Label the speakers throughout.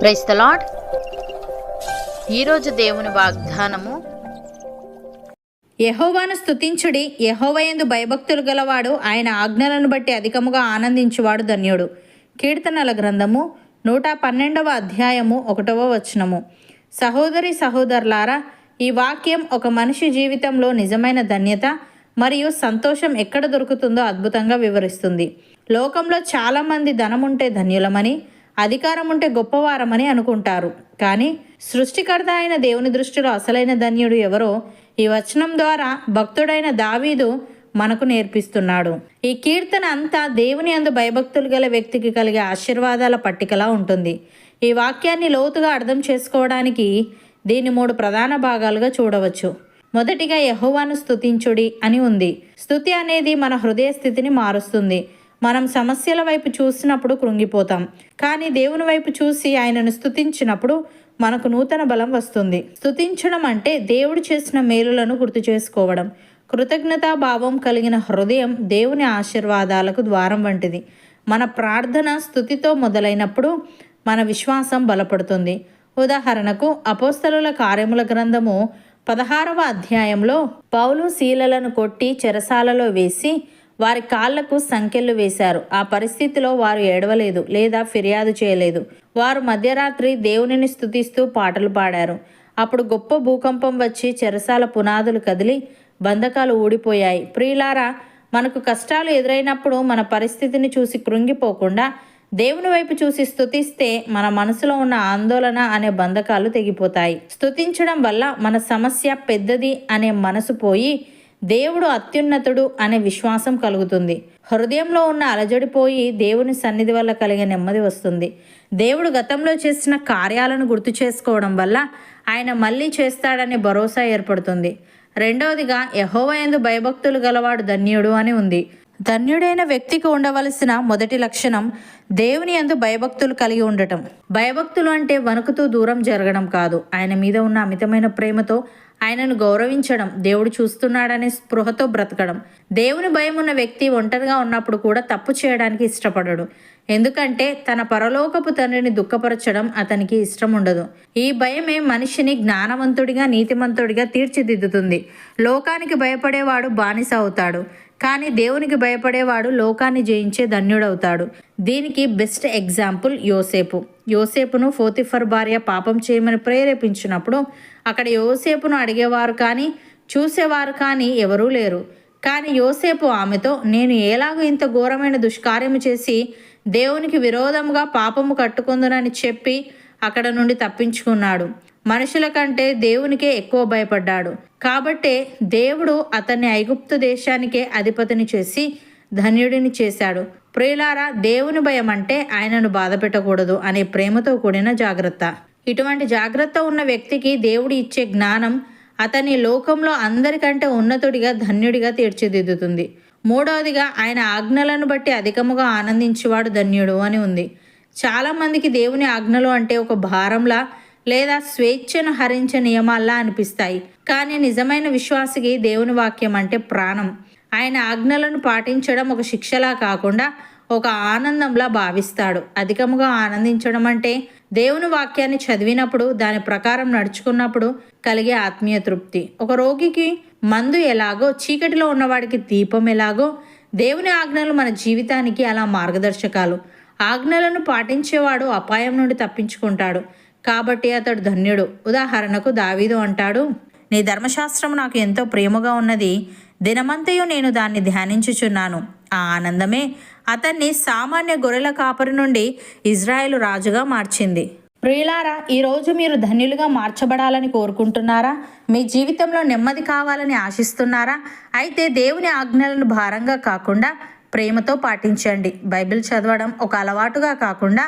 Speaker 1: Praise the lord. ఈరోజు దేవుని వాగ్దానము,
Speaker 2: యెహోవాను స్తుతించుడి, యెహోవాయందు భయభక్తులు గలవాడు ఆయన ఆజ్ఞలను బట్టి అధికముగా ఆనందించువాడు ధన్యుడు. కీర్తనల గ్రంథము 112వ అధ్యాయము 1వ వచనము. సహోదరి సహోదరులారా, ఈ వాక్యం ఒక మనిషి జీవితంలో నిజమైన ధన్యత మరియు సంతోషం ఎక్కడ దొరుకుతుందో అద్భుతంగా వివరిస్తుంది. లోకంలో చాలామంది ధనముంటే ధన్యులమని, అధికారం ఉంటే గొప్పవారమని అనుకుంటారు. కానీ సృష్టికర్త అయిన దేవుని దృష్టిలో అసలైన ధన్యుడు ఎవరో ఈ వచనం ద్వారా భక్తుడైన దావీదు మనకు నేర్పిస్తున్నాడు. ఈ కీర్తన అంతా దేవుని యందు భయభక్తులు గల వ్యక్తికి కలిగే ఆశీర్వాదాల పట్టికలా ఉంటుంది. ఈ వాక్యాన్ని లోతుగా అర్థం చేసుకోవడానికి దీన్ని 3 ప్రధాన భాగాలుగా చూడవచ్చు. మొదటిగా యెహోవాను స్తుతించుడి అని ఉంది. స్తుతి అనేది మన హృదయ స్థితిని మారుస్తుంది. మనం సమస్యల వైపు చూసినప్పుడు కృంగిపోతాం, కానీ దేవుని వైపు చూసి ఆయనను స్తుతించినప్పుడు మనకు నూతన బలం వస్తుంది. స్తుతించడం అంటే దేవుడు చేసిన మేలులను గుర్తు చేసుకోవడం. కృతజ్ఞతాభావం కలిగిన హృదయం దేవుని ఆశీర్వాదాలకు ద్వారం వంటిది. మన ప్రార్థన స్తుతితో మొదలైనప్పుడు మన విశ్వాసం బలపడుతుంది. ఉదాహరణకు అపోస్తలుల కార్యముల గ్రంథము 16వ అధ్యాయంలో పౌలు శీలలను కొట్టి చెరసాలలో వేసి వారి కాళ్లకు సంకెళ్ళు వేశారు. ఆ పరిస్థితిలో వారు ఏడవలేదు లేదా ఫిర్యాదు చేయలేదు. వారు మధ్యరాత్రి దేవునిని స్తుతిస్తూ పాటలు పాడారు. అప్పుడు గొప్ప భూకంపం వచ్చి చెరసాల పునాదులు కదిలి బంధకాలు ఊడిపోయాయి. ప్రియులారా, మనకు కష్టాలు ఎదురైనప్పుడు మన పరిస్థితిని చూసి కృంగిపోకుండా దేవుని వైపు చూసి స్తుతిస్తే మన మనసులో ఉన్న ఆందోళన అనే బంధకాలు తెగిపోతాయి. స్తుతించడం వల్ల మన సమస్య పెద్దది అనే మనసు పోయి దేవుడు అత్యున్నతుడు అనే విశ్వాసం కలుగుతుంది. హృదయంలో ఉన్న అలజడిపోయి దేవుని సన్నిధి వల్ల కలిగే నెమ్మది వస్తుంది. దేవుడు గతంలో చేసిన కార్యాలను గుర్తు చేసుకోవడం వల్ల ఆయన మళ్ళీ చేస్తాడనే భరోసా ఏర్పడుతుంది. రెండవదిగా యెహోవా యందు భయభక్తులు గలవాడు ధన్యుడు అని ఉంది. ధన్యుడైన వ్యక్తికి ఉండవలసిన మొదటి లక్షణం దేవుని యందు భయభక్తులు కలిగి ఉండటం. భయభక్తులు అంటే వణుకుతూ దూరం జరగడం కాదు. ఆయన మీద ఉన్న అమితమైన ప్రేమతో ఆయనను గౌరవించడం, దేవుడు చూస్తున్నాడనే స్పృహతో బ్రతకడం. దేవుని భయం ఉన్న వ్యక్తి ఒంటరిగా ఉన్నప్పుడు కూడా తప్పు చేయడానికి ఇష్టపడడు. ఎందుకంటే తన పరలోకపు తండ్రిని దుఃఖపరచడం అతనికి ఇష్టం ఉండదు. ఈ భయమే మనిషిని జ్ఞానవంతుడిగా, నీతిమంతుడిగా తీర్చిదిద్దుతుంది. లోకానికి భయపడేవాడు బానిస అవుతాడు, కానీ దేవునికి భయపడేవాడు లోకాన్ని జయించే ధన్యుడవుతాడు. దీనికి బెస్ట్ ఎగ్జాంపుల్ యోసేపును పోతిఫర్ భార్య పాపం చేయమని ప్రేరేపించినప్పుడు అక్కడ యోసేపును అడిగేవారు కానీ చూసేవారు కానీ ఎవరూ లేరు. కానీ యోసేపు ఆమెతో, నేను ఎలాగో ఇంత ఘోరమైన దుష్కార్యము చేసి దేవునికి విరోధముగా పాపము కట్టుకుందునని చెప్పి అక్కడ నుండి తప్పించుకున్నాడు. మనుషుల కంటే దేవునికే ఎక్కువ భయపడ్డాడు. కాబట్టే దేవుడు అతన్ని ఐగుప్తు దేశానికే అధిపతిని చేసి ధన్యుడిని చేశాడు. ప్రియులారా, దేవుని భయం అంటే ఆయనను బాధ పెట్టకూడదు అనే ప్రేమతో కూడిన జాగ్రత్త. ఇటువంటి జాగ్రత్త ఉన్న వ్యక్తికి దేవుడు ఇచ్చే జ్ఞానం అతన్ని లోకంలో అందరికంటే ఉన్నతుడిగా, ధన్యుడిగా తీర్చిదిద్దుతుంది. మూడవదిగా ఆయన ఆజ్ఞలను బట్టి అధికముగా ఆనందించేవాడు ధన్యుడు అని ఉంది. చాలామందికి దేవుని ఆజ్ఞలు అంటే ఒక భారంలా లేదా స్వేచ్ఛను హరించే నియమాల్లా అనిపిస్తాయి. కానీ నిజమైన విశ్వాసికి దేవుని వాక్యం అంటే ప్రాణం. ఆయన ఆజ్ఞలను పాటించడం ఒక శిక్షలా కాకుండా ఒక ఆనందంలా భావిస్తాడు. అధికముగా ఆనందించడం అంటే దేవుని వాక్యాన్ని చదివినప్పుడు, దాని ప్రకారం నడుచుకున్నప్పుడు కలిగే ఆత్మీయ తృప్తి. ఒక రోగికి మందు ఎలాగో, చీకటిలో ఉన్నవాడికి దీపం ఎలాగో, దేవుని ఆజ్ఞలు మన జీవితానికి అలా మార్గదర్శకాలు. ఆజ్ఞలను పాటించేవాడు అపాయం నుండి తప్పించుకుంటాడు, కాబట్టి అతడు ధన్యుడు. ఉదాహరణకు దావీదు అంటాడు, నీ ధర్మశాస్త్రం నాకు ఎంతో ప్రేమగా ఉన్నది, దినమంతయు నేను దాన్ని ధ్యానించుచున్నాను. ఆ ఆనందమే అతన్ని సామాన్య గొర్రెల కాపరి నుండి ఇజ్రాయేలు రాజుగా మార్చింది. ప్రియులారా, ఈరోజు మీరు ధన్యులుగా మార్చబడాలని కోరుకుంటున్నారా? మీ జీవితంలో నెమ్మది కావాలని ఆశిస్తున్నారా? అయితే దేవుని ఆజ్ఞలను భారంగా కాకుండా ప్రేమతో పాటించండి. బైబిల్ చదవడం ఒక అలవాటుగా కాకుండా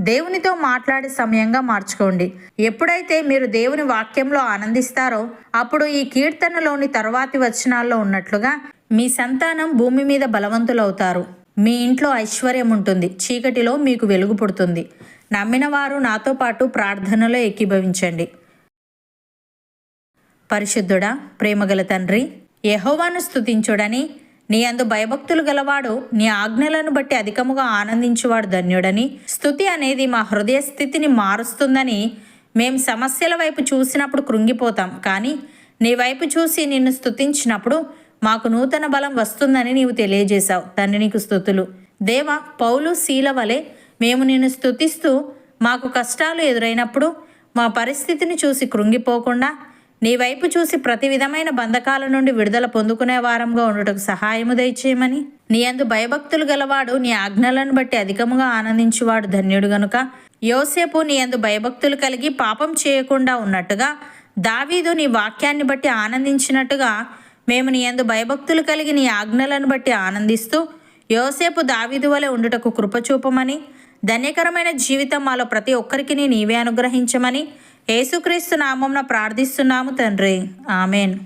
Speaker 2: దేవునితో మాట్లాడే సమయంగా మార్చుకోండి. ఎప్పుడైతే మీరు దేవుని వాక్యంలో ఆనందిస్తారో అప్పుడు ఈ కీర్తనలోని తర్వాతి వచనాల్లో ఉన్నట్లుగా మీ సంతానం భూమి మీద బలవంతులవుతారు. మీ ఇంట్లో ఐశ్వర్యం ఉంటుంది, చీకటిలో మీకు వెలుగు పుడుతుంది. నమ్మిన వారు నాతో పాటు ప్రార్థనలో ఏకీభవించండి. పరిశుద్ధుడా, ప్రేమగల తండ్రి, యెహోవాను స్తుతించుడని నీ యందు భయభక్తులు గలవాడు నీ ఆజ్ఞలను బట్టి అధికముగా ఆనందించువాడు ధన్యుడని, స్తుతి అనేది మా హృదయ స్థితిని మారుస్తుందని మేం సమస్యల వైపు చూసినప్పుడు కృంగిపోతాం. కానీ నీ వైపు చూసి నిన్ను స్తుతించినప్పుడు మాకు నూతన బలం వస్తుందని నీవు తెలియజేశావు. తండ్రి నీకు స్తుతులు. దేవ, పౌలు శీల వలె మేము నిన్ను స్తుతిస్తూ మాకు కష్టాలు ఎదురైనప్పుడు మా పరిస్థితిని చూసి కృంగిపోకుండా నీ వైపు చూసి ప్రతి విధమైన బంధకాల నుండి విడుదల పొందుకునే వారంగా ఉండటకు సహాయము దయచేయమని, నీ యందు భయభక్తులు గలవాడు నీ ఆజ్ఞలను బట్టి అధికముగా ఆనందించువాడు ధన్యుడు గనుక, యోసేపు నీ యందు భయభక్తులు కలిగి పాపం చేయకుండా ఉన్నట్టుగా, దావీదు నీ వాక్యాన్ని బట్టి ఆనందించినట్టుగా మేము నీ యందు భయభక్తులు కలిగి నీ ఆజ్ఞలను బట్టి ఆనందిస్తూ యోసేపు దావీదు వలె ఉండుటకు కృపచూపమని, ధన్యకరమైన జీవితం మాలో ప్రతి ఒక్కరికి నీవే అనుగ్రహించమని యేసుక్రీస్తు నామమున ప్రార్థిస్తున్నాము తండ్రి. ఆమెన్.